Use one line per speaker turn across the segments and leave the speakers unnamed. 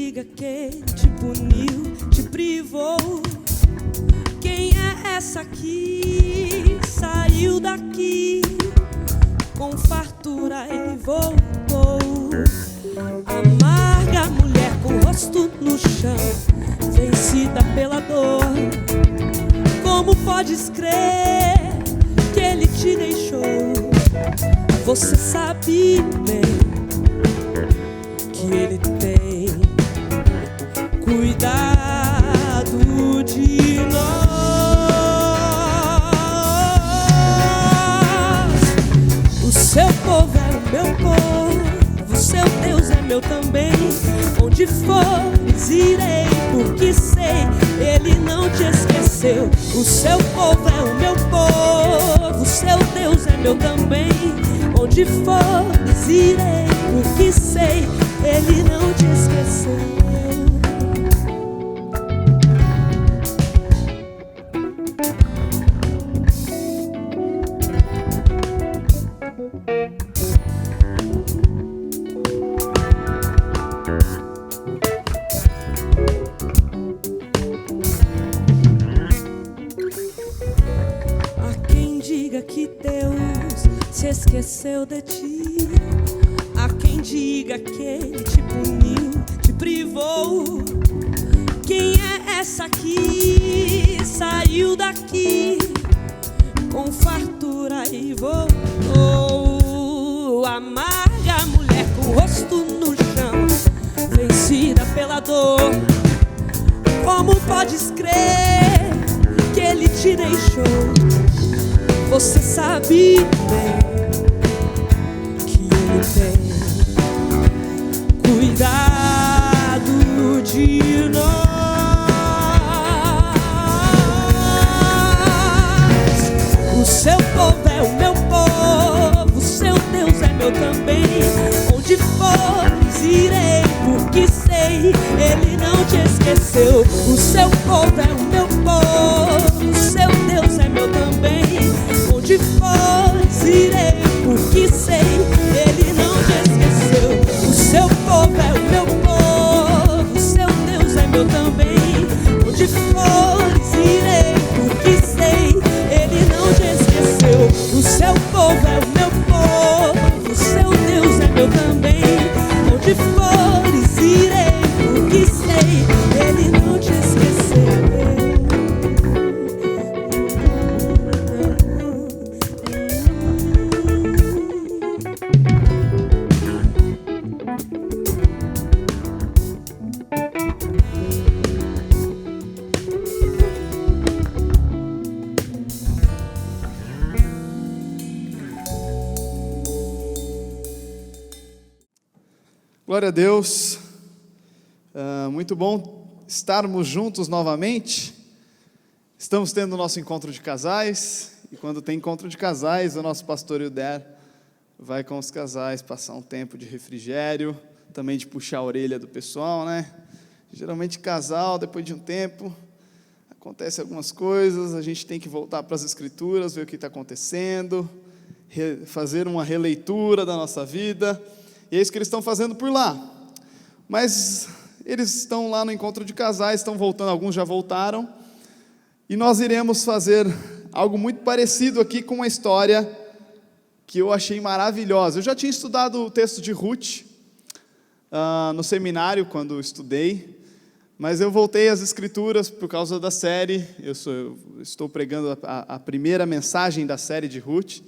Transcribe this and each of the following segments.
diga que te puniu, te privou. Quem é essa que saiu daqui com fartura e voltou? Amarga mulher com o rosto no chão, vencida pela dor. Como podes crer que ele te deixou? Você sabe bem que ele tem cuidado de nós. O seu povo é o meu povo, o seu Deus é meu também. Onde fores irei, porque sei, ele não te esqueceu. O seu povo é o meu povo, o seu Deus é meu também. Onde fores irei, porque sei, ele não te esqueceu. Há quem diga que Deus se esqueceu de ti. Há quem diga que ele te puniu, te privou. Quem é essa que saiu daqui com fartura e voltou? Amarga mulher com o rosto no chão, vencida pela dor. Como podes crer que ele te deixou? Você sabe bem que ele tem cuidado de nós. O seu povo é o meu povo, o seu Deus é meu também. Onde fores irei, porque sei, ele não te esqueceu. O seu povo é o meu povo, o seu Deus é meu também. Onde fores irei, porque sei, ele não te esqueceu. O seu povo é o meu povo, o seu Deus é meu também. Onde fores irei, porque sei, ele não te esqueceu. O seu povo é o meu povo, o seu Deus é meu também. Onde fores irei, porque sei, ele não te esqueceu.
Glória a Deus, muito bom estarmos juntos novamente. Estamos tendo o nosso encontro de casais, e quando tem encontro de casais, o nosso pastor Hilder vai com os casais passar um tempo de refrigério, também de puxar a orelha do pessoal, né? Geralmente casal, depois de um tempo, acontece algumas coisas, a gente tem que voltar para as escrituras, ver o que está acontecendo, fazer uma releitura da nossa vida. E é isso que eles estão fazendo por lá. Mas eles estão lá no encontro de casais, estão voltando, alguns já voltaram. E nós iremos fazer algo muito parecido aqui com uma história que eu achei maravilhosa. Eu já tinha estudado o texto de Ruth no seminário, quando estudei. Mas eu voltei às escrituras por causa da série. Eu estou pregando a primeira mensagem da série de Ruth.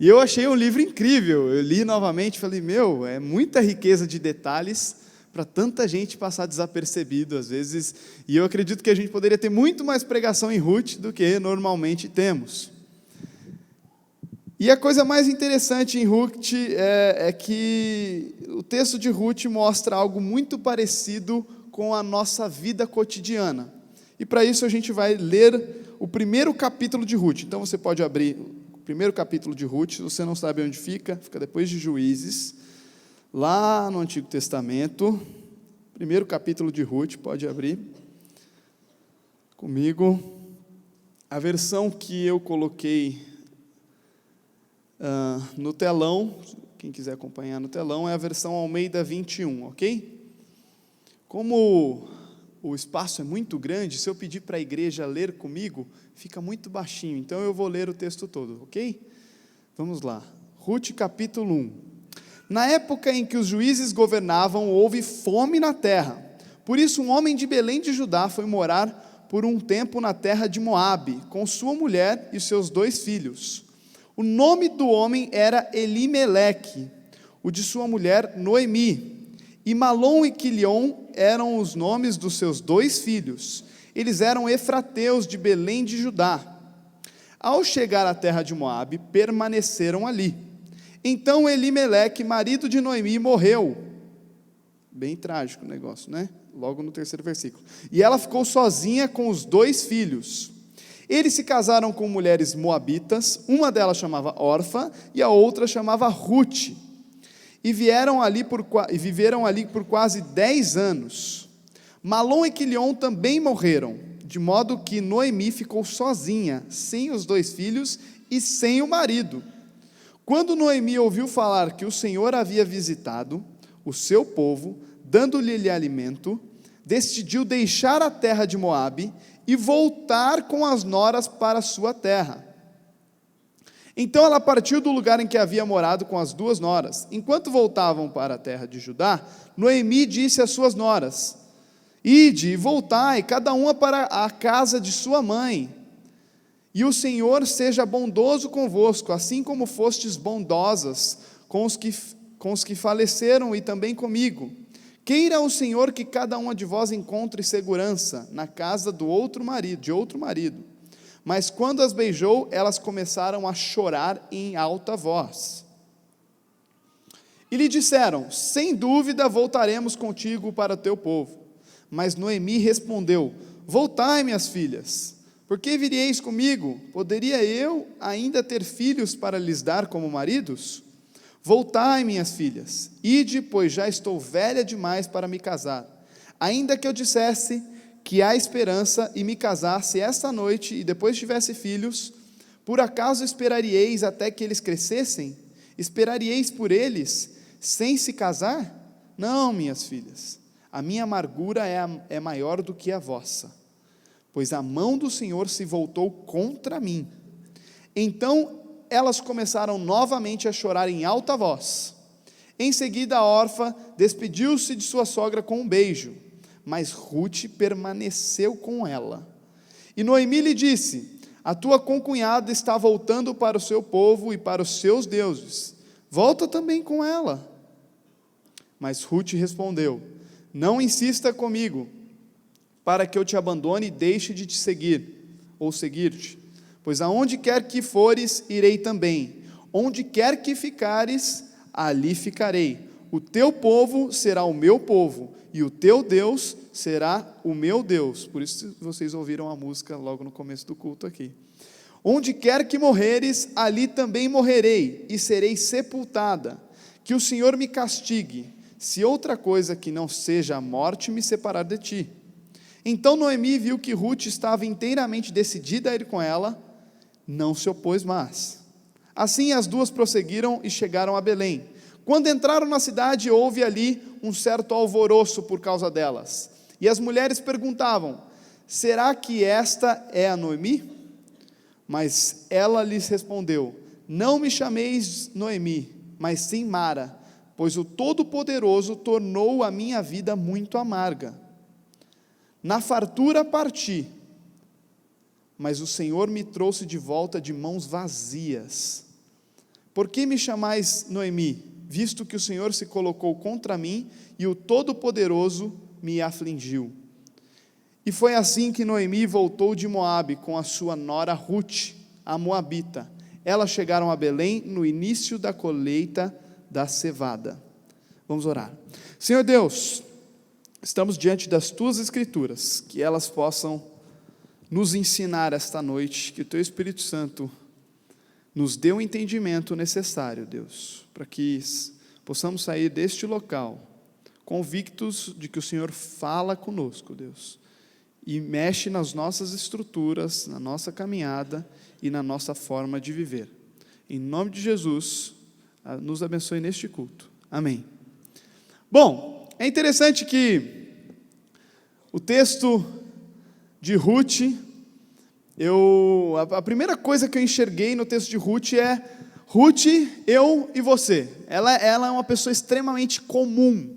E eu achei um livro incrível. Eu li novamente e falei, é muita riqueza de detalhes para tanta gente passar desapercebido às vezes. E eu acredito que a gente poderia ter muito mais pregação em Ruth do que normalmente temos. E a coisa mais interessante em Ruth é que o texto de Ruth mostra algo muito parecido com a nossa vida cotidiana. E para isso a gente vai ler o primeiro capítulo de Ruth. Então você pode abrir o primeiro capítulo de Ruth, se você não sabe onde fica depois de Juízes, lá no Antigo Testamento. Primeiro capítulo de Ruth, pode abrir comigo. A versão que eu coloquei no telão, quem quiser acompanhar no telão, é a versão Almeida 21, ok? Como o espaço é muito grande, se eu pedir para a igreja ler comigo, fica muito baixinho, então eu vou ler o texto todo, ok? Vamos lá. Ruth capítulo 1. Na época em que os juízes governavam, houve fome na terra. Por isso um homem de Belém de Judá foi morar por um tempo na terra de Moabe, com sua mulher e seus 2 filhos. O nome do homem era Elimeleque, o de sua mulher Noemi. E Malom e Quilion eram os nomes dos seus 2 filhos. Eles eram efrateus de Belém de Judá. Ao chegar à terra de Moabe, permaneceram ali. Então Elimeleque, marido de Noemi, morreu. Bem trágico o negócio, né? Logo no 3º versículo. E ela ficou sozinha com os 2 filhos. Eles se casaram com mulheres moabitas, uma delas chamava Orfa e a outra chamava Ruth. E viveram ali por quase 10 anos. Malom e Quilion também morreram, de modo que Noemi ficou sozinha, sem os 2 filhos e sem o marido. Quando Noemi ouviu falar que o Senhor havia visitado o seu povo, dando-lhe alimento, decidiu deixar a terra de Moabe e voltar com as noras para a sua terra. Então ela partiu do lugar em que havia morado com as 2 noras. Enquanto voltavam para a terra de Judá, Noemi disse às suas noras: Ide e voltai, cada uma para a casa de sua mãe. E o Senhor seja bondoso convosco, assim como fostes bondosas com os que faleceram e também comigo. Queira o Senhor que cada uma de vós encontre segurança na casa de outro marido. Mas quando as beijou, elas começaram a chorar em alta voz. E lhe disseram: sem dúvida voltaremos contigo para o teu povo. Mas Noemi respondeu: voltai, minhas filhas, por que viríeis comigo? Poderia eu ainda ter filhos para lhes dar como maridos? Voltai, minhas filhas, ide, pois já estou velha demais para me casar. Ainda que eu dissesse que há esperança e me casasse esta noite e depois tivesse filhos, por acaso esperaríeis até que eles crescessem? Esperaríeis por eles sem se casar? Não, minhas filhas, a minha amargura é maior do que a vossa, pois a mão do Senhor se voltou contra mim. Então elas começaram novamente a chorar em alta voz. Em seguida a órfã despediu-se de sua sogra com um beijo, mas Ruth permaneceu com ela. E Noemi lhe disse: a tua concunhada está voltando para o seu povo e para os seus deuses, volta também com ela. Mas Ruth respondeu: não insista comigo, para que eu te abandone e deixe de te seguir, ou seguir-te, pois aonde quer que fores, irei também, onde quer que ficares, ali ficarei. O teu povo será o meu povo, e o teu Deus será o meu Deus. Por isso vocês ouviram a música logo no começo do culto aqui. Onde quer que morreres, ali também morrerei, e serei sepultada. Que o Senhor me castigue, se outra coisa que não seja a morte me separar de ti. Então Noemi viu que Ruth estava inteiramente decidida a ir com ela, não se opôs mais. Assim as 2 prosseguiram e chegaram a Belém. Quando entraram na cidade, houve ali um certo alvoroço por causa delas. E as mulheres perguntavam: será que esta é a Noemi? Mas ela lhes respondeu: não me chameis Noemi, mas sim Mara, pois o Todo-Poderoso tornou a minha vida muito amarga. Na fartura parti, mas o Senhor me trouxe de volta de mãos vazias. Por que me chamais Noemi, visto que o Senhor se colocou contra mim e o Todo-Poderoso me afligiu? E foi assim que Noemi voltou de Moabe com a sua nora Ruth, a moabita. Elas chegaram a Belém no início da colheita da cevada. Vamos orar. Senhor Deus, estamos diante das Tuas Escrituras, que elas possam nos ensinar esta noite, que o Teu Espírito Santo nos dê o entendimento necessário, Deus, para que possamos sair deste local convictos de que o Senhor fala conosco, Deus, e mexe nas nossas estruturas, na nossa caminhada e na nossa forma de viver. Em nome de Jesus, nos abençoe neste culto. Amém. Bom, é interessante que O texto de Ruth, a primeira coisa que eu enxerguei no texto de Ruth é: Ruth, eu e você. Ela é uma pessoa extremamente comum.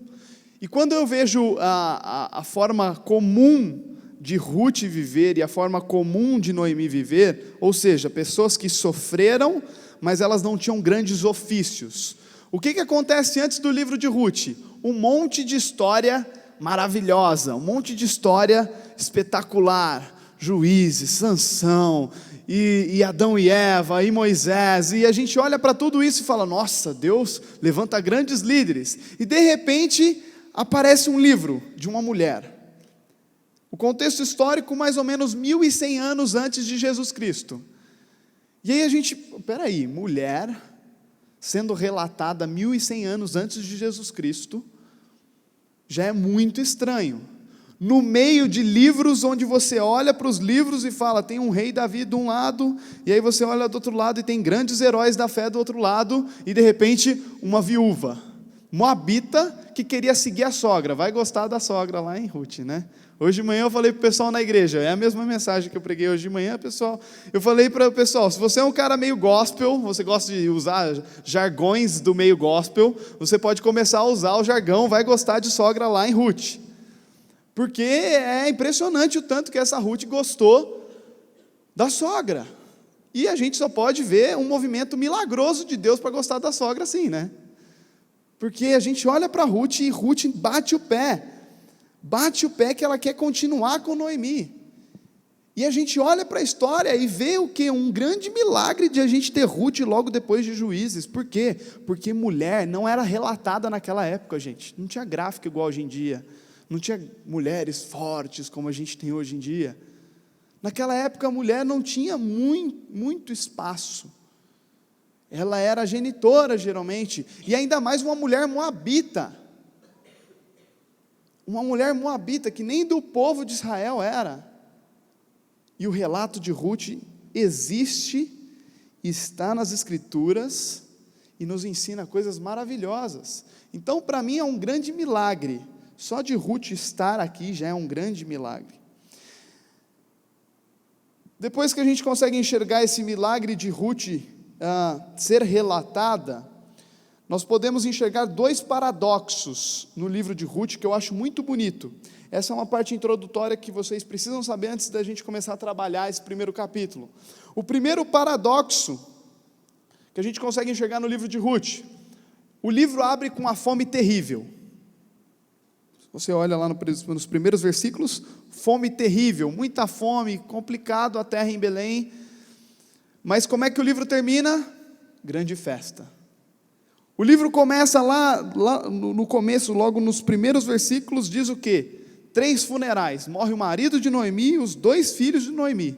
E quando eu vejo a forma comum de Ruth viver e a forma comum de Noemi viver, ou seja, pessoas que sofreram, mas elas não tinham grandes ofícios. O que acontece antes do livro de Ruth? Um monte de história maravilhosa, um monte de história espetacular, Juízes, Sansão, e Adão e Eva, e Moisés, e a gente olha para tudo isso e fala: nossa, Deus levanta grandes líderes, e de repente aparece um livro de uma mulher. O contexto histórico, mais ou menos 1100 anos antes de Jesus Cristo. E aí a gente, peraí, mulher sendo relatada 1100 anos antes de Jesus Cristo, já é muito estranho. No meio de livros onde você olha para os livros e fala, tem um rei Davi de um lado, e aí você olha do outro lado e tem grandes heróis da fé do outro lado, e de repente uma viúva, moabita, que queria seguir a sogra. Vai gostar da sogra lá em Ruth, né? Hoje de manhã eu falei para o pessoal na igreja, é a mesma mensagem que eu preguei hoje de manhã, pessoal. Eu falei para o pessoal, se você é um cara meio gospel, você gosta de usar jargões do meio gospel, você pode começar a usar o jargão, vai gostar de sogra lá em Ruth. Porque é impressionante o tanto que essa Ruth gostou da sogra. E a gente só pode ver um movimento milagroso de Deus para gostar da sogra assim, né? Porque a gente olha para Ruth e Ruth bate o pé que ela quer continuar com Noemi. E a gente olha para a história e vê o que? Um grande milagre de a gente ter Ruth logo depois de Juízes. Por quê? Porque mulher não era relatada naquela época, gente. Não tinha gráfico igual hoje em dia. Não tinha mulheres fortes como a gente tem hoje em dia. Naquela época a mulher não tinha muito espaço. Ela era genitora geralmente. E ainda mais uma mulher moabita. Uma mulher moabita que nem do povo de Israel era. E o relato de Ruth existe, está nas Escrituras e nos ensina coisas maravilhosas. Então, para mim é um grande milagre. Só de Ruth estar aqui já é um grande milagre. Depois que a gente consegue enxergar esse milagre de Ruth ser relatada, nós podemos enxergar dois paradoxos no livro de Ruth que eu acho muito bonito. Essa é uma parte introdutória que vocês precisam saber antes da gente começar a trabalhar esse primeiro capítulo. O primeiro paradoxo que a gente consegue enxergar no livro de Ruth, o livro abre com uma fome terrível. Você olha lá nos primeiros versículos, fome terrível, muita fome, complicado a terra em Belém. Mas como é que o livro termina? Grande festa. O livro começa lá no começo, logo nos primeiros versículos, diz o quê? 3 funerais. Morre o marido de Noemi e os 2 filhos de Noemi.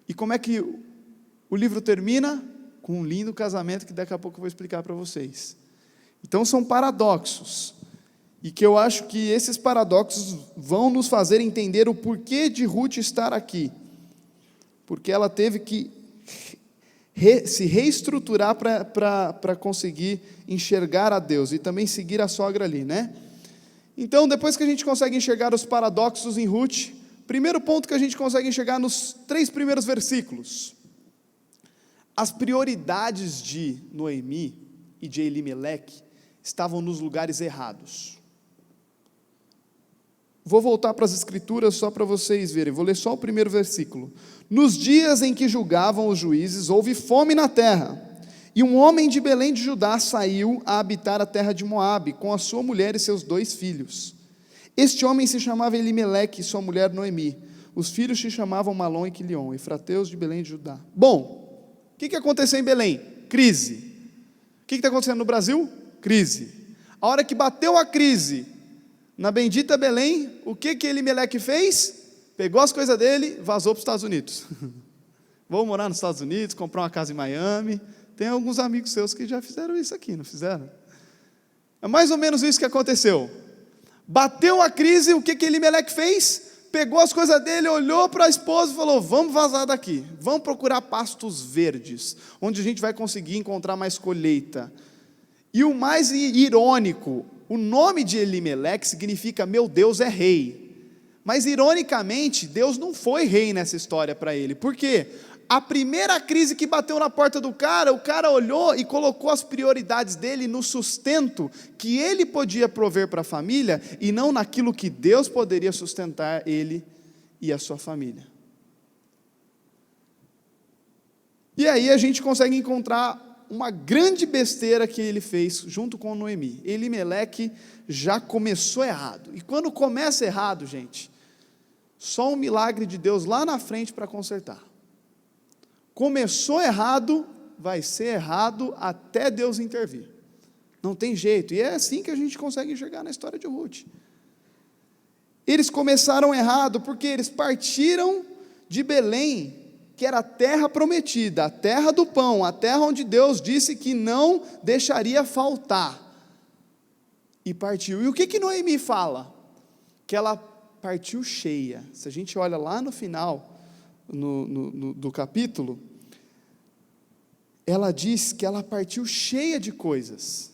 E como é que o livro termina? Com um lindo casamento que daqui a pouco eu vou explicar para vocês. Então são paradoxos. E que eu acho que esses paradoxos vão nos fazer entender o porquê de Ruth estar aqui. Porque ela teve que se reestruturar para conseguir enxergar a Deus e também seguir a sogra ali, né? Então, depois que a gente consegue enxergar os paradoxos em Ruth, primeiro ponto que a gente consegue enxergar nos 3 primeiros versículos. As prioridades de Noemi e de Elimeleque estavam nos lugares errados. Vou voltar para as Escrituras só para vocês verem, vou ler só o primeiro versículo. Nos dias em que julgavam os juízes, houve fome na terra, e um homem de Belém de Judá saiu a habitar a terra de Moabe, com a sua mulher e seus 2 filhos. Este homem se chamava Elimeleque e sua mulher Noemi. Os filhos se chamavam Malom e Quilion, efrateus de Belém de Judá. Bom, o que aconteceu em Belém? Crise. O que está acontecendo no Brasil? Crise. A hora que bateu a crise na bendita Belém, o que Elimeleque fez? Pegou as coisas dele, vazou para os Estados Unidos. Vou morar nos Estados Unidos, comprar uma casa em Miami. Tem alguns amigos seus que já fizeram isso aqui, não fizeram? É mais ou menos isso que aconteceu. Bateu a crise, o que Elimeleque fez? Pegou as coisas dele, olhou para a esposa e falou, vamos vazar daqui, vamos procurar pastos verdes, onde a gente vai conseguir encontrar mais colheita. E o mais irônico, O nome de Elimeleque significa meu Deus é rei. Mas, ironicamente, Deus não foi rei nessa história para ele. Por quê? A primeira crise que bateu na porta do cara, o cara olhou e colocou as prioridades dele no sustento que ele podia prover para a família e não naquilo que Deus poderia sustentar ele e a sua família. E aí a gente consegue encontrar uma grande besteira que ele fez junto com Noemi. Elimeleque já começou errado. E quando começa errado, gente, só um milagre de Deus lá na frente para consertar. Começou errado, vai ser errado até Deus intervir. Não tem jeito. E é assim que a gente consegue enxergar na história de Ruth. Eles começaram errado porque eles partiram de Belém, que era a terra prometida, a terra do pão, a terra onde Deus disse que não deixaria faltar. E partiu. E o que Noemi fala? Que ela partiu cheia. Se a gente olha lá no final do capítulo, ela diz que ela partiu cheia de coisas.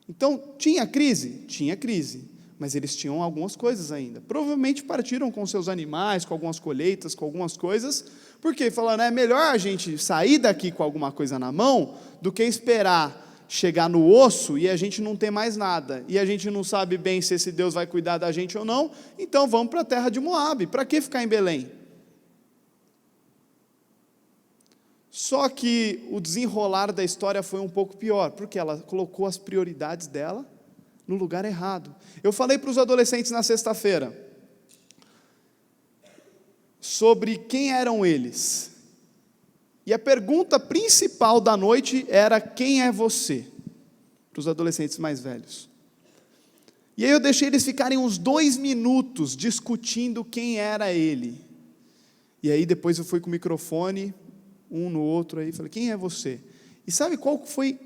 Então, tinha crise? Tinha crise, mas eles tinham algumas coisas ainda. Provavelmente partiram com seus animais, com algumas colheitas, com algumas coisas, porque falaram, é melhor a gente sair daqui com alguma coisa na mão, do que esperar chegar no osso e a gente não ter mais nada, e a gente não sabe bem se esse Deus vai cuidar da gente ou não, então vamos para a terra de Moabe. Para que ficar em Belém? Só que o desenrolar da história foi um pouco pior, porque ela colocou as prioridades dela no lugar errado. Eu falei para os adolescentes na sexta-feira sobre quem eram eles. E a pergunta principal da noite era: quem é você? Para os adolescentes mais velhos. E aí eu deixei eles ficarem uns 2 minutos discutindo quem era ele. E aí depois eu fui com o microfone, um no outro, aí falei: quem é você? E sabe qual foi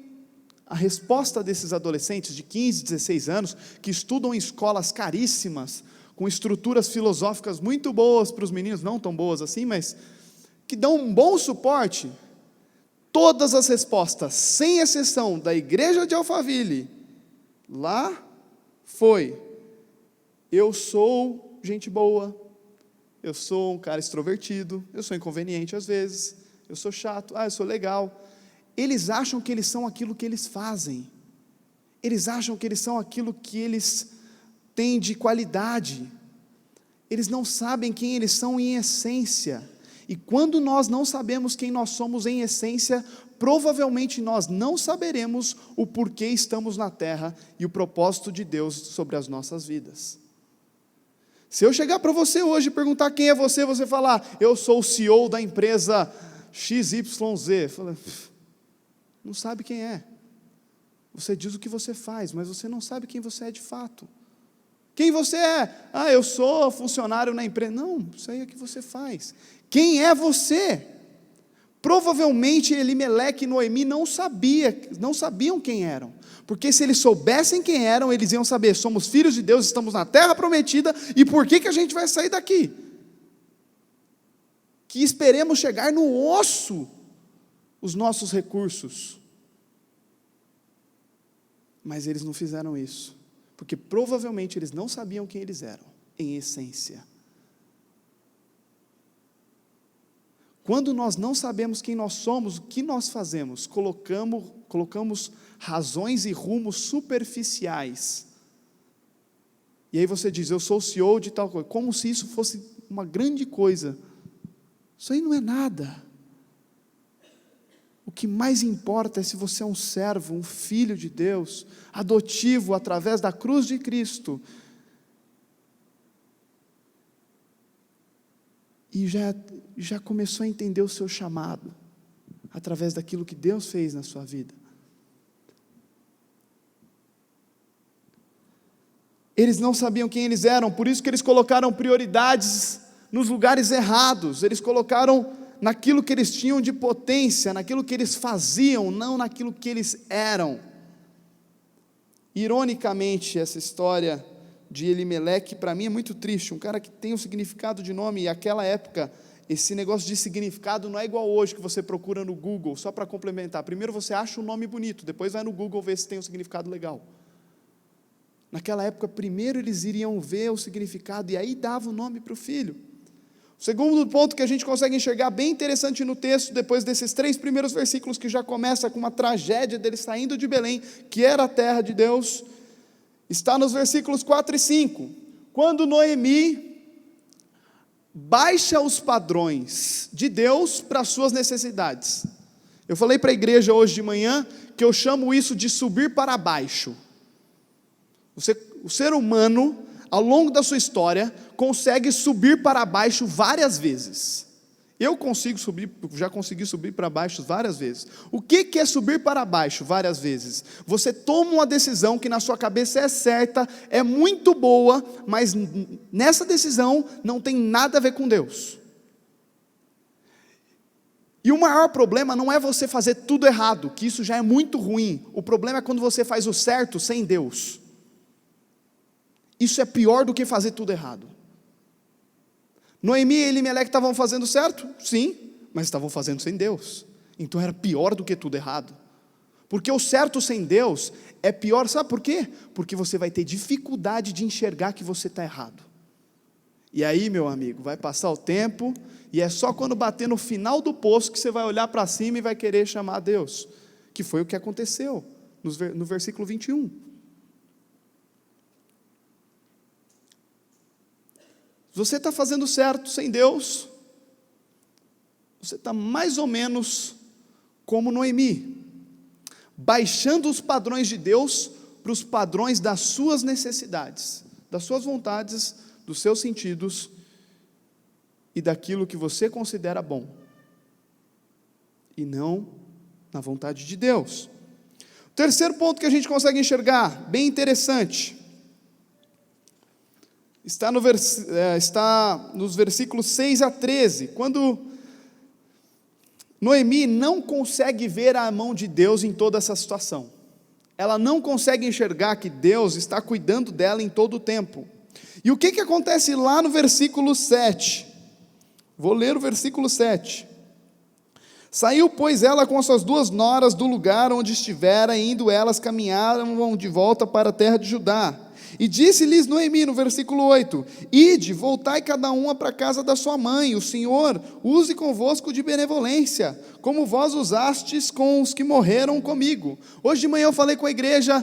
a resposta desses adolescentes de 15, 16 anos, que estudam em escolas caríssimas, com estruturas filosóficas muito boas para os meninos, não tão boas assim, mas que dão um bom suporte? Todas as respostas, sem exceção, da igreja de Alphaville, lá foi: eu sou gente boa, eu sou um cara extrovertido, eu sou inconveniente às vezes, eu sou chato, eu sou legal. Eles acham que eles são aquilo que eles fazem, eles acham que eles são aquilo que eles têm de qualidade, eles não sabem quem eles são em essência. E quando nós não sabemos quem nós somos em essência, provavelmente nós não saberemos o porquê estamos na terra e o propósito de Deus sobre as nossas vidas. Se eu chegar para você hoje e perguntar quem é você, você falar: eu sou o CEO da empresa XYZ, fala, não sabe quem é. Você diz o que você faz, mas você não sabe quem você é de fato. Quem você é? Eu sou funcionário na empresa. Não, isso aí é o que você faz. Quem é você? Provavelmente Elimeleque e Noemi não sabiam quem eram, porque se eles soubessem quem eram, eles iam saber: somos filhos de Deus, estamos na terra prometida, e por que a gente vai sair daqui? Que esperemos chegar no osso os nossos recursos. Mas eles não fizeram isso, porque provavelmente eles não sabiam quem eles eram, em essência. Quando nós não sabemos quem nós somos, o que nós fazemos? Colocamos razões e rumos superficiais. E aí você diz: eu sou o CEO de tal coisa, como se isso fosse uma grande coisa. Isso aí não é nada. O que mais importa é se você é um servo, um filho de Deus, adotivo através da cruz de Cristo. E já começou a entender o seu chamado, através daquilo que Deus fez na sua vida. Eles não sabiam quem eles eram, por isso que eles colocaram prioridades nos lugares errados. Eles colocaram naquilo que eles tinham de potência, naquilo que eles faziam, não naquilo que eles eram. Ironicamente, essa história de Elimeleque, para mim é muito triste. Um cara que tem um significado de nome, e naquela época, esse negócio de significado não é igual hoje, que você procura no Google, só para complementar. Primeiro você acha um nome bonito, depois vai no Google ver se tem um significado legal. Naquela época, primeiro eles iriam ver o significado e aí dava o nome para o filho. O segundo ponto que a gente consegue enxergar bem interessante no texto, depois desses 3 primeiros versículos, que já começa com uma tragédia deles saindo de Belém, que era a terra de Deus, está nos versículos 4 e 5, quando Noemi baixa os padrões de Deus para as suas necessidades. Eu falei para a igreja hoje de manhã, que eu chamo isso de subir para baixo. O ser humano, ao longo da sua história, consegue subir para baixo várias vezes. Eu já consegui subir para baixo várias vezes. O que é subir para baixo várias vezes? Você toma uma decisão que na sua cabeça é certa, é muito boa, mas nessa decisão não tem nada a ver com Deus. E o maior problema não é você fazer tudo errado, que isso já é muito ruim. O problema é quando você faz o certo sem Deus. Isso é pior do que fazer tudo errado. Noemi e Elimeleque estavam fazendo certo? Sim, mas estavam fazendo sem Deus. Então era pior do que tudo errado. Porque o certo sem Deus é pior, sabe por quê? Porque você vai ter dificuldade de enxergar que você está errado. E aí, meu amigo, vai passar o tempo, e é só quando bater no final do poço que você vai olhar para cima e vai querer chamar Deus. Que foi o que aconteceu no versículo 21. Você está fazendo certo sem Deus, você está mais ou menos como Noemi, baixando os padrões de Deus para os padrões das suas necessidades, das suas vontades, dos seus sentidos e daquilo que você considera bom, e não na vontade de Deus. O terceiro ponto que a gente consegue enxergar, bem interessante, está nos versículos 6 a 13, quando Noemi não consegue ver a mão de Deus em toda essa situação. Ela não consegue enxergar que Deus está cuidando dela em todo o tempo. E o que acontece lá no versículo 7? Vou ler o versículo 7. Saiu, pois, ela com as suas 2 noras do lugar onde estivera, e indo elas caminharam de volta para a terra de Judá. E disse-lhes Noemi, no versículo 8, ide, voltai cada uma para a casa da sua mãe, o Senhor use convosco de benevolência, como vós usastes com os que morreram comigo. Hoje de manhã eu falei com a igreja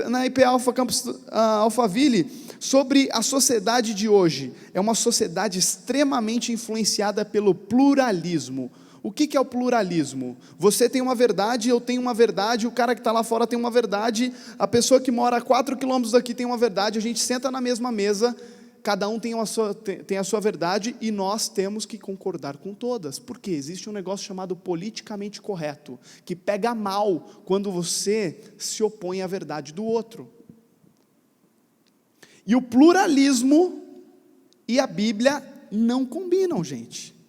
na IP Alpha Campus Alphaville, sobre a sociedade de hoje. É uma sociedade extremamente influenciada pelo pluralismo. O que é o pluralismo? Você tem uma verdade, eu tenho uma verdade, o cara que está lá fora tem uma verdade, a pessoa que mora a 4 quilômetros daqui tem uma verdade, a gente senta na mesma mesa, cada um tem a sua verdade, e nós temos que concordar com todas. Por quê? Existe um negócio chamado politicamente correto, que pega mal quando você se opõe à verdade do outro. E o pluralismo e a Bíblia não combinam, gente.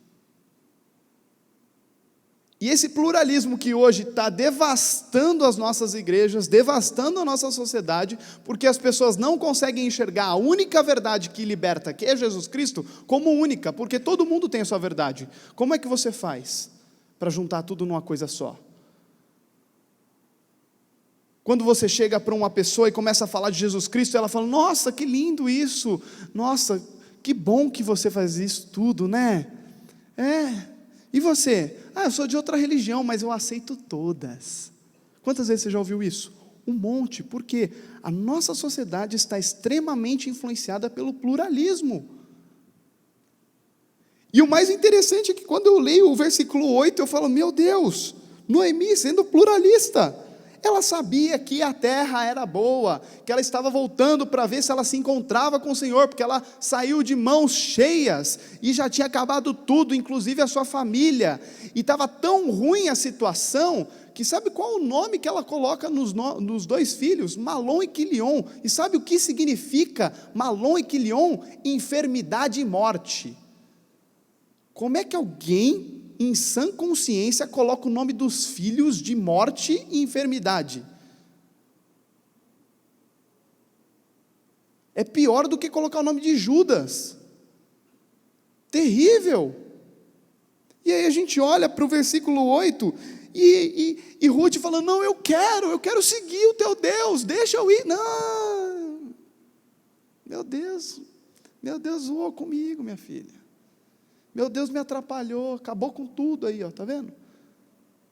E esse pluralismo que hoje está devastando as nossas igrejas, devastando a nossa sociedade, porque as pessoas não conseguem enxergar a única verdade que liberta, que é Jesus Cristo, como única, porque todo mundo tem a sua verdade. Como é que você faz para juntar tudo numa coisa só? Quando você chega para uma pessoa e começa a falar de Jesus Cristo, ela fala, nossa, que lindo isso, nossa, que bom que você faz isso tudo, né? E você? Eu sou de outra religião, mas eu aceito todas. Quantas vezes você já ouviu isso? Um monte, porque a nossa sociedade está extremamente influenciada pelo pluralismo. E o mais interessante é que quando eu leio o versículo 8, eu falo, meu Deus, Noemi sendo pluralista, ela sabia que a terra era boa, que ela estava voltando para ver se ela se encontrava com o Senhor, porque ela saiu de mãos cheias, e já tinha acabado tudo, inclusive a sua família, e estava tão ruim a situação, que sabe qual o nome que ela coloca nos 2 filhos? Malom e Quilion. E sabe o que significa Malom e Quilion? Enfermidade e morte. Como é que alguém em sã consciência coloca o nome dos filhos de morte e enfermidade? É pior do que colocar o nome de Judas. Terrível. E aí a gente olha para o versículo 8, e Ruth falando, não, eu quero seguir o teu Deus, deixa eu ir. Não, Meu Deus zoou comigo, minha filha. Meu Deus me atrapalhou, acabou com tudo aí, ó, tá vendo?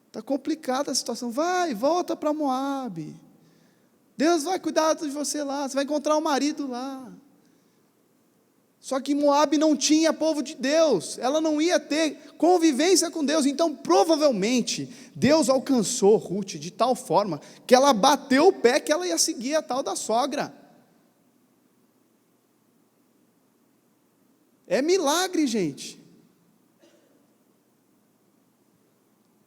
Está complicada a situação. Volta para Moabe. Deus vai cuidar de você lá, você vai encontrar o marido lá. Só que Moabe não tinha povo de Deus, ela não ia ter convivência com Deus, então provavelmente Deus alcançou Ruth de tal forma que ela bateu o pé que ela ia seguir a tal da sogra. É milagre, gente.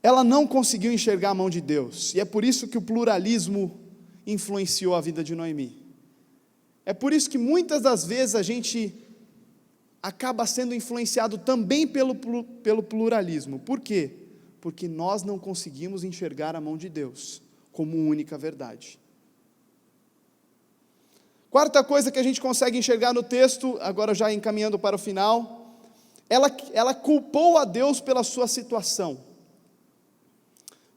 Ela não conseguiu enxergar a mão de Deus, e é por isso que o pluralismo influenciou a vida de Noemi. É por isso que muitas das vezes a gente acaba sendo influenciado também pelo pluralismo. Por quê? Porque nós não conseguimos enxergar a mão de Deus como única verdade. Quarta coisa que a gente consegue enxergar no texto, agora já encaminhando para o final, ela culpou a Deus pela sua situação.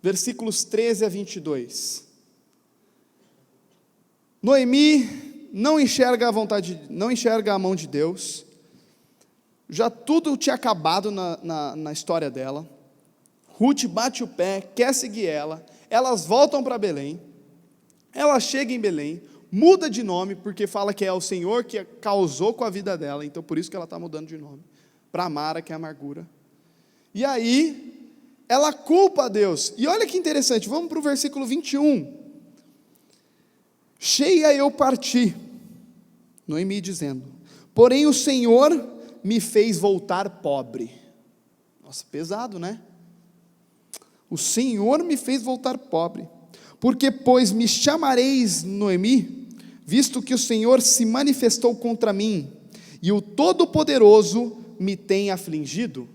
Versículos 13 a 22. Noemi não enxerga a mão de Deus. Já tudo tinha acabado na história dela. Ruth bate o pé, quer seguir ela. Elas voltam para Belém. Ela chega em Belém, muda de nome, porque fala que é o Senhor que causou com a vida dela. Então por isso que ela está mudando de nome para Mara, que é amargura. E aí ela culpa a Deus. E olha que interessante, vamos para o versículo 21. Cheia eu parti, Noemi dizendo, porém o Senhor me fez voltar pobre. Nossa, pesado, né? O Senhor me fez voltar pobre. Porque, pois, me chamareis Noemi, visto que o Senhor se manifestou contra mim, e o Todo-Poderoso me tem afligido.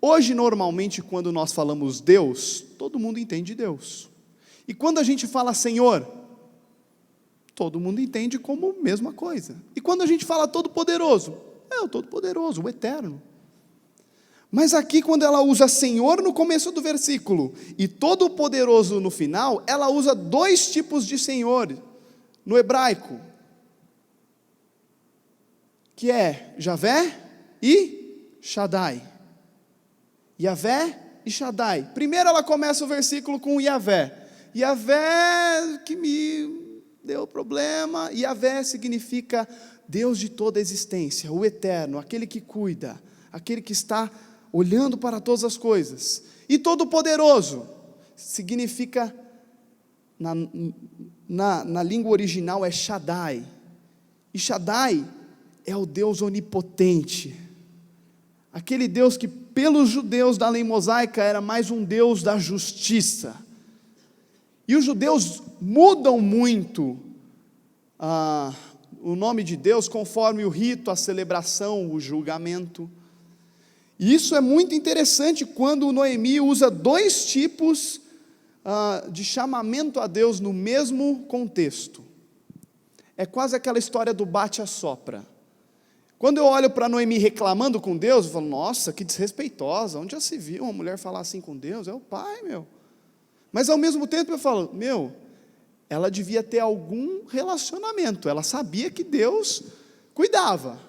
Hoje, normalmente, quando nós falamos Deus, todo mundo entende Deus. E quando a gente fala Senhor, todo mundo entende como mesma coisa. E quando a gente fala Todo-Poderoso, é o Todo-Poderoso, o Eterno. Mas aqui, quando ela usa Senhor no começo do versículo e Todo-Poderoso no final, ela usa dois tipos de Senhor no hebraico, que é Javé e Shaddai. Yavé e Shaddai. Primeiro ela começa o versículo com Yavé. Yavé que me deu problema. Yavé significa Deus de toda a existência, o eterno, aquele que cuida, aquele que está olhando para todas as coisas. E Todo-Poderoso significa, na língua original, é Shaddai. E Shaddai é o Deus onipotente, aquele Deus que pelos judeus da lei mosaica era mais um Deus da justiça. E os judeus mudam muito o nome de Deus conforme o rito, a celebração, o julgamento. E isso é muito interessante quando Noemi usa dois tipos de chamamento a Deus no mesmo contexto. É quase aquela história do bate-a-sopra. Quando eu olho para Noemi reclamando com Deus, eu falo, nossa, que desrespeitosa, onde já se viu uma mulher falar assim com Deus? É o pai, meu. Mas ao mesmo tempo eu falo, ela devia ter algum relacionamento, ela sabia que Deus cuidava.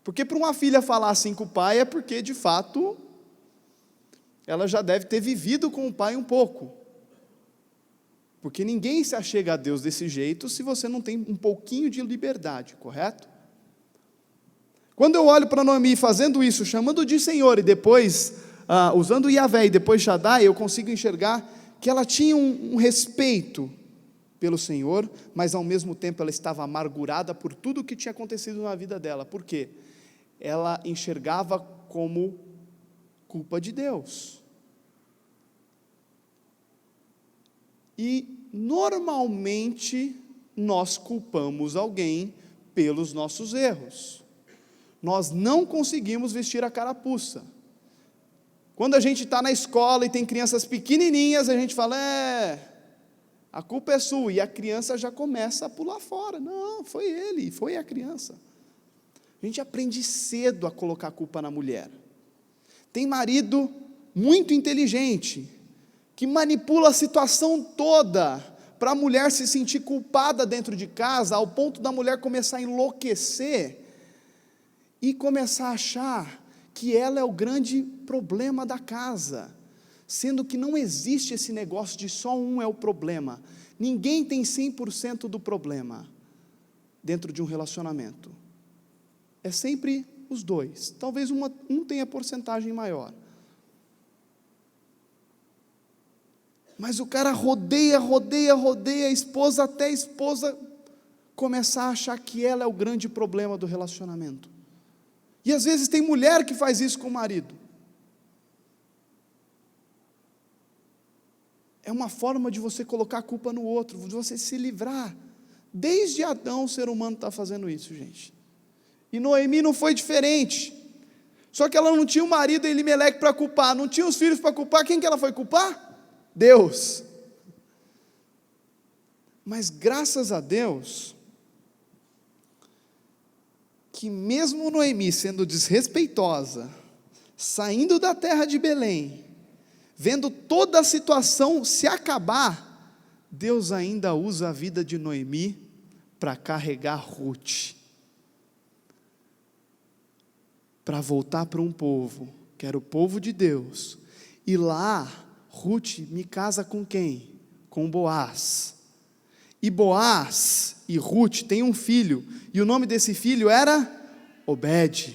Porque para uma filha falar assim com o pai é porque, de fato, ela já deve ter vivido com o pai um pouco. Porque ninguém se achega a Deus desse jeito se você não tem um pouquinho de liberdade, correto? Quando eu olho para Noemi fazendo isso, chamando de Senhor, e depois, usando Yavé e depois Shaddai, eu consigo enxergar que ela tinha um respeito pelo Senhor, mas ao mesmo tempo ela estava amargurada por tudo o que tinha acontecido na vida dela. Por quê? Ela enxergava como culpa de Deus. E normalmente nós culpamos alguém pelos nossos erros. Nós não conseguimos vestir a carapuça. Quando a gente está na escola e tem crianças pequenininhas, a gente fala, a culpa é sua, e a criança já começa a pular fora. Não, foi ele, foi a criança. A gente aprende cedo a colocar a culpa na mulher. Tem marido muito inteligente, que manipula a situação toda, para a mulher se sentir culpada dentro de casa, ao ponto da mulher começar a enlouquecer e começar a achar que ela é o grande problema da casa, sendo que não existe esse negócio de só um é o problema. Ninguém tem 100% do problema dentro de um relacionamento. É sempre os dois. Talvez um tenha porcentagem maior. Mas o cara rodeia a esposa, até a esposa começar a achar que ela é o grande problema do relacionamento. E às vezes tem mulher que faz isso com o marido. É uma forma de você colocar a culpa no outro, de você se livrar. Desde Adão o ser humano está fazendo isso, gente. E Noemi não foi diferente. Só que ela não tinha o marido Elimeleque para culpar, não tinha os filhos para culpar. Quem que ela foi culpar? Deus. Mas graças a Deus, que mesmo Noemi sendo desrespeitosa, saindo da terra de Belém, vendo toda a situação se acabar, Deus ainda usa a vida de Noemi para carregar Ruth, para voltar para um povo, que era o povo de Deus, e lá, Ruth me casa com quem? Com Boaz, e Boaz e Ruth têm um filho, e o nome desse filho era Obed,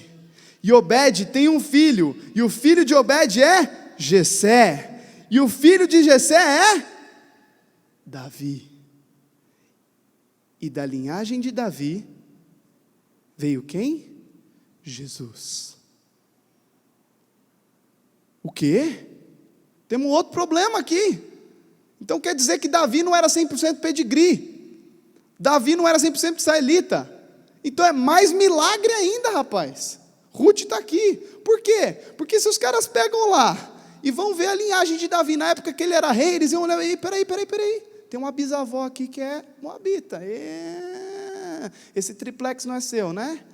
e Obed tem um filho, e o filho de Obed é Jessé, e o filho de Jessé é Davi, e da linhagem de Davi veio quem? Jesus. O quê? Temos um outro problema aqui. Então quer dizer que Davi não era 100% pedigree, Davi não era 100% israelita, então é mais milagre ainda, rapaz. Ruth está aqui, por quê? Porque se os caras pegam lá, e vão ver a linhagem de Davi, na época que ele era rei, eles iam olhar, peraí, tem uma bisavó aqui que é moabita, esse triplex não é seu, né?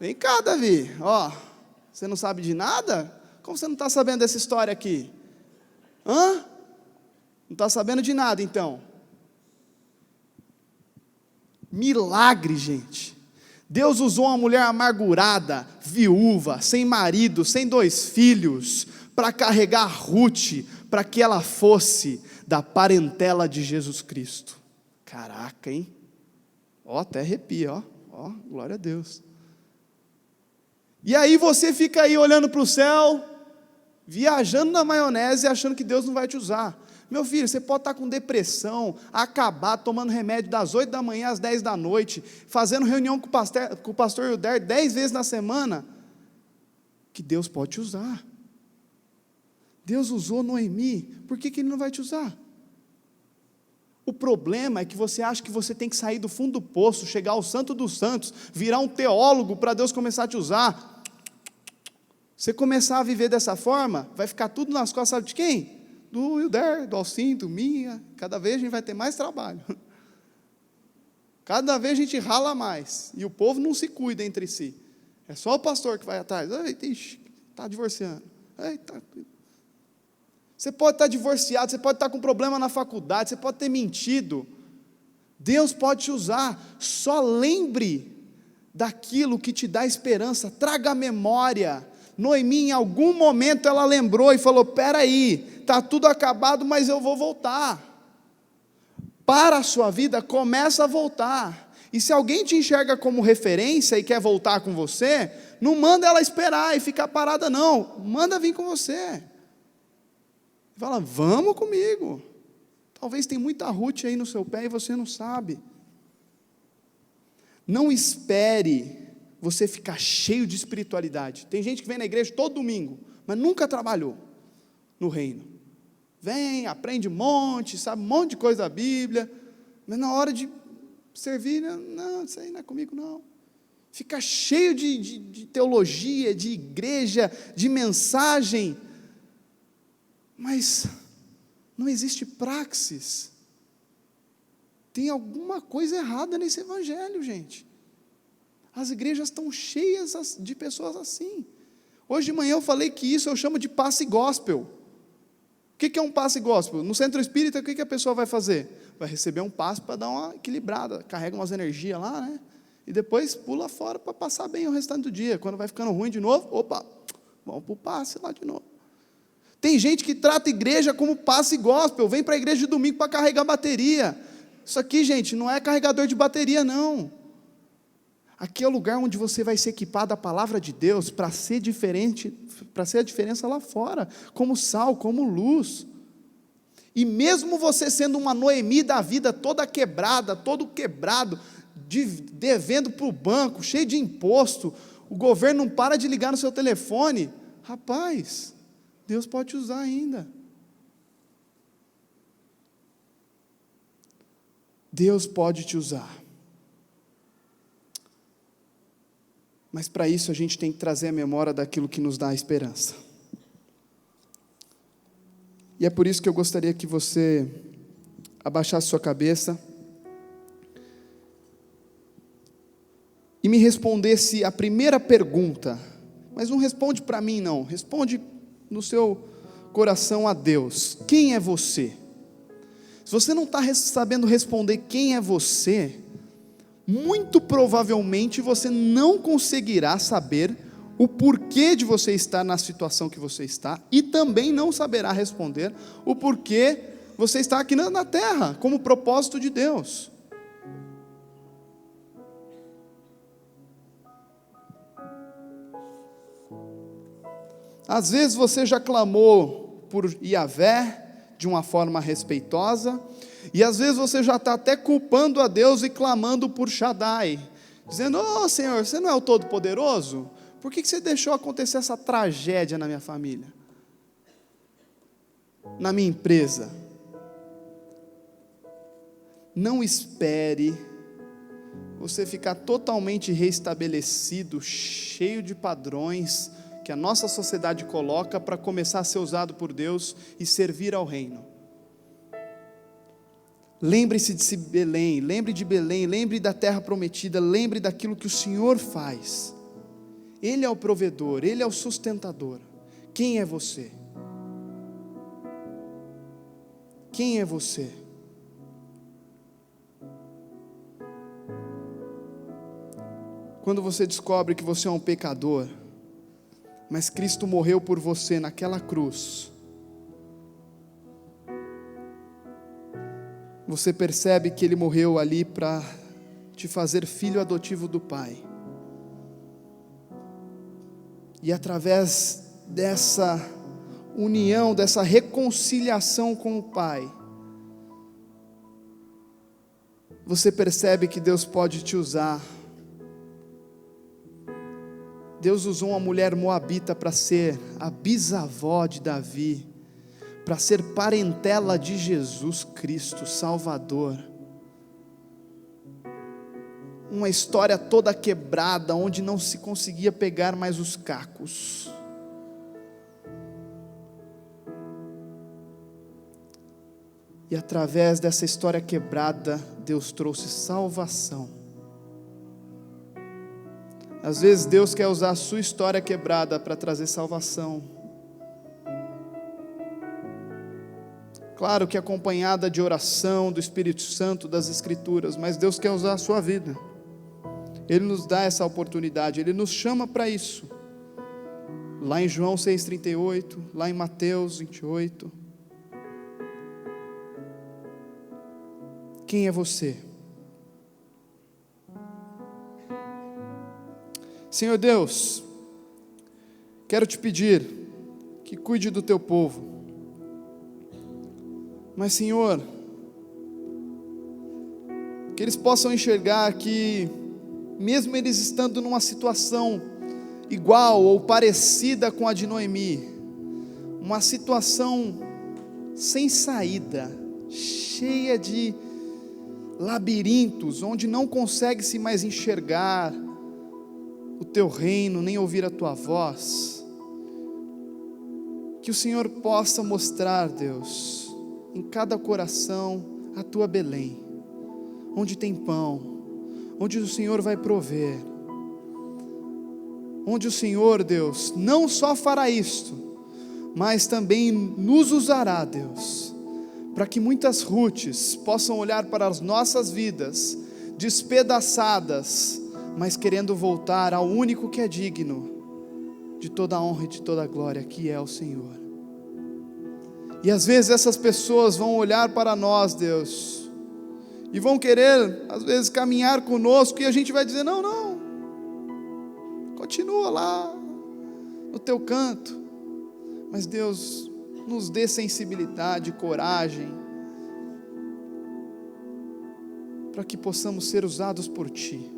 Vem cá, Davi, ó, você não sabe de nada? Como você não está sabendo dessa história aqui? Não está sabendo de nada, então? Milagre, gente. Deus usou uma mulher amargurada, viúva, sem marido, sem 2 filhos, para carregar Ruth, para que ela fosse da parentela de Jesus Cristo. Caraca, hein? Ó, até arrepia, ó, glória a Deus. E aí você fica aí olhando para o céu, viajando na maionese, achando que Deus não vai te usar. Meu filho, você pode estar com depressão, acabado, tomando remédio das 8 da manhã às 10 da noite, fazendo reunião com o pastor Hilder 10 vezes na semana, que Deus pode te usar. Deus usou Noemi, por que Ele não vai te usar? O problema é que você acha que você tem que sair do fundo do poço, chegar ao santo dos santos, virar um teólogo para Deus começar a te usar. Você começar a viver dessa forma, vai ficar tudo nas costas, sabe de quem? Do Hilder, do Alcim, do Minha. Cada vez a gente vai ter mais trabalho. Cada vez a gente rala mais. E o povo não se cuida entre si. É só o pastor que vai atrás. Está divorciando. Você pode estar divorciado, você pode estar com problema na faculdade, você pode ter mentido. Deus pode te usar. Só lembre daquilo que te dá esperança. Traga a memória. Noemi, em algum momento, ela lembrou e falou: peraí, está tudo acabado, mas eu vou voltar. Para a sua vida, começa a voltar. E se alguém te enxerga como referência e quer voltar com você, não manda ela esperar e ficar parada, não. Manda vir com você. Fala: vamos comigo. Talvez tem muita Ruth aí no seu pé e você não sabe. Não espere você ficar cheio de espiritualidade. Tem gente que vem na igreja todo domingo, mas nunca trabalhou no reino. Vem, aprende um monte, sabe um monte de coisa da Bíblia, mas na hora de servir, não, isso aí não é comigo não. Fica cheio de teologia, de igreja, de mensagem, mas não existe praxis. Tem alguma coisa errada nesse evangelho, gente. As igrejas estão cheias de pessoas assim. Hoje de manhã eu falei que isso eu chamo de passe gospel. O que é um passe gospel? No centro espírita, o que a pessoa vai fazer? Vai receber um passe para dar uma equilibrada, carrega umas energias lá, né? E depois pula fora para passar bem o restante do dia. Quando vai ficando ruim de novo, opa, vamos para o passe lá de novo. Tem gente que trata a igreja como passe gospel, vem para a igreja de domingo para carregar bateria. Isso aqui, gente, não é carregador de bateria, não. Aqui é o lugar onde você vai ser equipado da palavra de Deus para ser diferente, para ser a diferença lá fora, como sal, como luz. E mesmo você sendo uma Noemi da vida toda quebrada, todo quebrado, devendo para o banco, cheio de imposto, o governo não para de ligar no seu telefone, rapaz, Deus pode te usar ainda. Deus pode te usar. Mas para isso a gente tem que trazer a memória daquilo que nos dá a esperança. E é por isso que eu gostaria que você abaixasse sua cabeça e me respondesse a primeira pergunta. Mas não responde para mim, não. Responde no seu coração a Deus. Quem é você? Se você não está sabendo responder quem é você, muito provavelmente você não conseguirá saber o porquê de você estar na situação que você está, e também não saberá responder o porquê você está aqui na terra, como propósito de Deus. Às vezes você já clamou por Yahvé de uma forma respeitosa, e às vezes você já está até culpando a Deus e clamando por Shaddai, dizendo: ô Senhor, você não é o Todo-Poderoso? Por que você deixou acontecer essa tragédia na minha família? Na minha empresa? Não espere você ficar totalmente reestabelecido, cheio de padrões que a nossa sociedade coloca para começar a ser usado por Deus e servir ao reino. Lembre-se de Belém, lembre da terra prometida, lembre daquilo que o Senhor faz. Ele é o provedor, Ele é o sustentador. Quem é você? Quem é você? Quando você descobre que você é um pecador, mas Cristo morreu por você naquela cruz, você percebe que Ele morreu ali para te fazer filho adotivo do Pai. E através dessa união, dessa reconciliação com o Pai, você percebe que Deus pode te usar. Deus usou uma mulher moabita para ser a bisavó de Davi, para ser parentela de Jesus Cristo, Salvador. Uma história toda quebrada, onde não se conseguia pegar mais os cacos. E através dessa história quebrada, Deus trouxe salvação. Às vezes Deus quer usar a sua história quebrada para trazer salvação. Claro que acompanhada de oração, do Espírito Santo, das Escrituras, mas Deus quer usar a sua vida. Ele nos dá essa oportunidade, Ele nos chama para isso. Lá em João 6,38, lá em Mateus 28. Quem é você? Senhor Deus, quero te pedir que cuide do teu povo. Mas Senhor, que eles possam enxergar que, mesmo eles estando numa situação igual ou parecida com a de Noemi, uma situação sem saída, cheia de labirintos, onde não consegue se mais enxergar o teu reino, nem ouvir a tua voz, que o Senhor possa mostrar, Deus, em cada coração a tua Belém, onde tem pão, onde o Senhor vai prover, onde o Senhor, Deus, não só fará isto, mas também nos usará, Deus, para que muitas Rutes possam olhar para as nossas vidas despedaçadas, mas querendo voltar ao único que é digno de toda a honra e de toda a glória, que é o Senhor. E às vezes essas pessoas vão olhar para nós, Deus, e vão querer, às vezes, caminhar conosco, e a gente vai dizer: não, continua lá, no teu canto. Mas Deus, nos dê sensibilidade, coragem, para que possamos ser usados por Ti,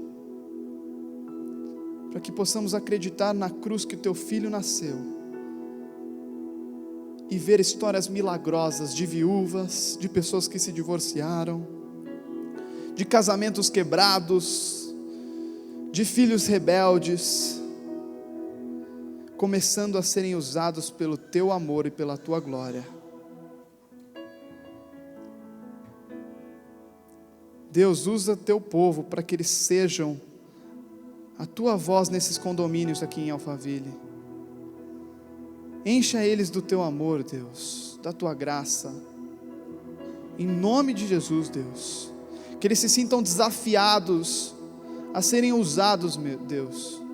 para que possamos acreditar na cruz que o Teu Filho nasceu, e ver histórias milagrosas de viúvas, de pessoas que se divorciaram, de casamentos quebrados, de filhos rebeldes, começando a serem usados pelo Teu amor e pela Tua glória. Deus, usa Teu povo para que eles sejam a Tua voz nesses condomínios aqui em Alphaville. Encha eles do Teu amor, Deus, da Tua graça, em nome de Jesus, Deus. Que eles se sintam desafiados a serem usados, meu Deus.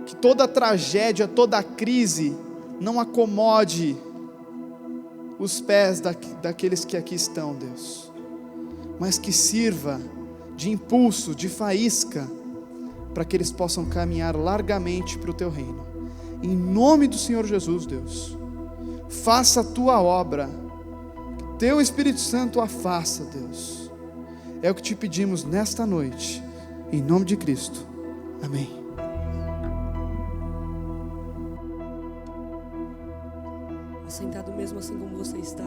Que toda tragédia, toda crise não acomode os pés daqueles que aqui estão, Deus, mas que sirva de impulso, de faísca, para que eles possam caminhar largamente para o Teu reino. Em nome do Senhor Jesus, Deus, faça a Tua obra, que Teu Espírito Santo a faça, Deus. É o que Te pedimos nesta noite, em nome de Cristo, amém.
Sentado mesmo assim como você está,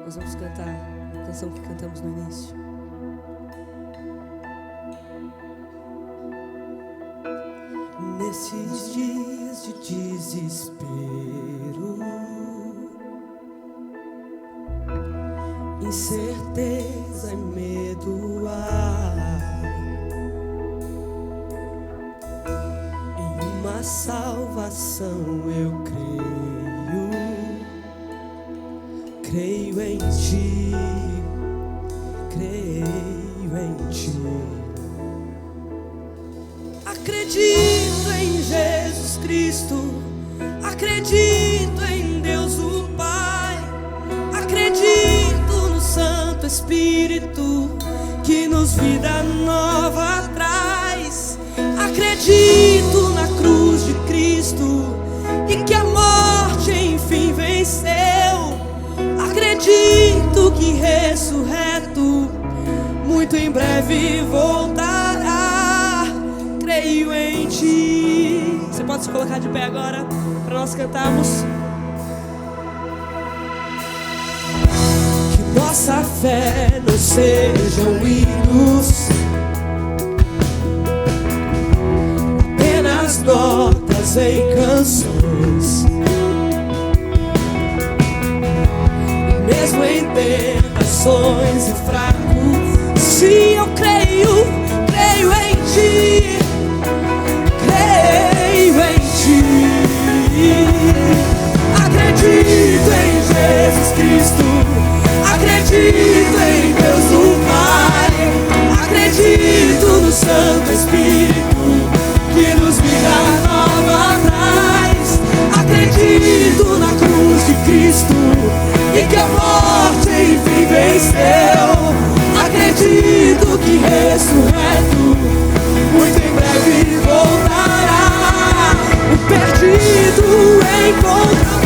nós vamos cantar a canção que cantamos no início. Nesses dias de desespero, incerteza e medo há, em uma salvação eu creio em Ti, creio em Ti. Acredito em Jesus Cristo, acredito em Deus o Pai, acredito no Santo Espírito que nos vida nova traz. Acredito na cruz de Cristo e que a morte enfim venceu. Acredito que ressurreto muito em breve voltará. Creio em Ti. Você pode se colocar de pé agora para nós cantarmos. Que nossa fé não sejam hinos, apenas notas em canções. Mesmo em tentações e fraco, se eu creio em Ti, creio em Ti. Acredito em Jesus Cristo, acredito em Deus o Pai, acredito no Santo Espírito que nos vida nova traz. Acredito na cruz de Cristo e que a morte enfim venceu. Acredito que ressurreto muito em breve voltará. O perdido encontrará.